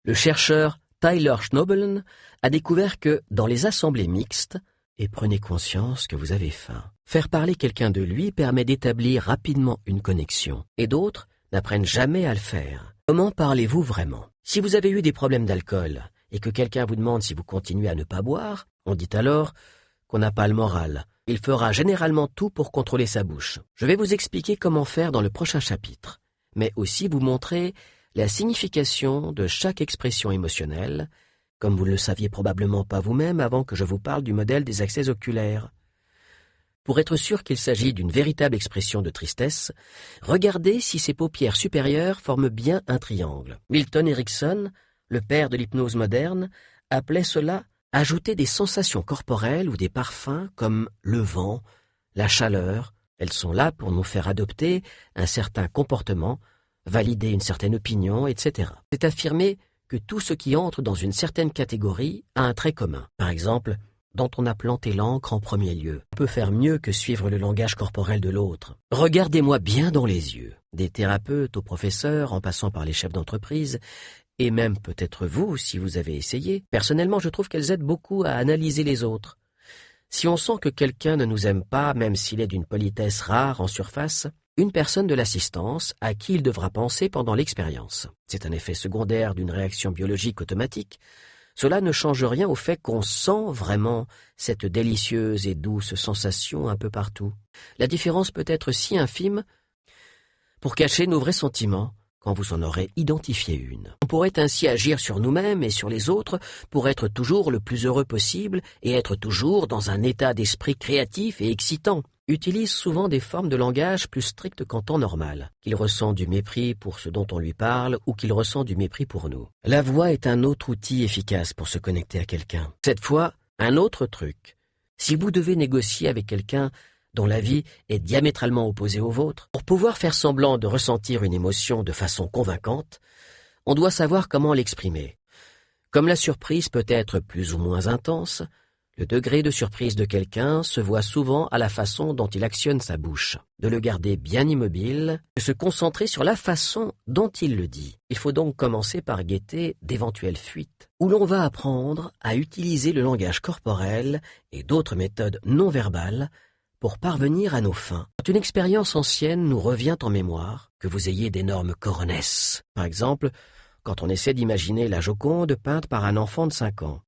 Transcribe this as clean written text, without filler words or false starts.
Le chercheur Tyler Schnobelen a découvert que dans les assemblées mixtes, et prenez conscience que vous avez faim, faire parler quelqu'un de lui permet d'établir rapidement une connexion, et d'autres n'apprennent jamais à le faire. Comment parlez-vous vraiment? Si vous avez eu des problèmes d'alcool et que quelqu'un vous demande si vous continuez à ne pas boire, on dit alors qu'on n'a pas le moral. Il fera généralement tout pour contrôler sa bouche. Je vais vous expliquer comment faire dans le prochain chapitre, mais aussi vous montrer la signification de chaque expression émotionnelle, comme vous ne le saviez probablement pas vous-même avant que je vous parle du modèle des accès oculaires. Pour être sûr qu'il s'agit d'une véritable expression de tristesse, regardez si ses paupières supérieures forment bien un triangle. Milton Erickson, le père de l'hypnose moderne, appelait cela « ajouter des sensations corporelles ou des parfums comme le vent, la chaleur ». Elles sont là pour nous faire adopter un certain comportement, valider une certaine opinion, etc. C'est affirmer que tout ce qui entre dans une certaine catégorie a un trait commun. Par exemple, dont on a planté l'encre en premier lieu. On peut faire mieux que suivre le langage corporel de l'autre. Regardez-moi bien dans les yeux. Des thérapeutes aux professeurs, en passant par les chefs d'entreprise, et même peut-être vous, si vous avez essayé. Personnellement, je trouve qu'elles aident beaucoup à analyser les autres. Si on sent que quelqu'un ne nous aime pas, même s'il est d'une politesse rare en surface, une personne de l'assistance à qui il devra penser pendant l'expérience. C'est un effet secondaire d'une réaction biologique automatique. Cela ne change rien au fait qu'on sent vraiment cette délicieuse et douce sensation un peu partout. La différence peut être si infime pour cacher nos vrais sentiments quand vous en aurez identifié une. On pourrait ainsi agir sur nous-mêmes et sur les autres pour être toujours le plus heureux possible et être toujours dans un état d'esprit créatif et excitant. Utilise souvent des formes de langage plus strictes qu'en temps normal, qu'il ressent du mépris pour ce dont on lui parle ou qu'il ressent du mépris pour nous. La voix est un autre outil efficace pour se connecter à quelqu'un. Cette fois, un autre truc. Si vous devez négocier avec quelqu'un dont la vie est diamétralement opposée au vôtre, pour pouvoir faire semblant de ressentir une émotion de façon convaincante, on doit savoir comment l'exprimer. Comme la surprise peut être plus ou moins intense, le degré de surprise de quelqu'un se voit souvent à la façon dont il actionne sa bouche. De le garder bien immobile, de se concentrer sur la façon dont il le dit. Il faut donc commencer par guetter d'éventuelles fuites, où l'on va apprendre à utiliser le langage corporel et d'autres méthodes non verbales pour parvenir à nos fins. Quand une expérience ancienne nous revient en mémoire, que vous ayez d'énormes coronesses, par exemple, quand on essaie d'imaginer la Joconde peinte par un enfant de 5 ans,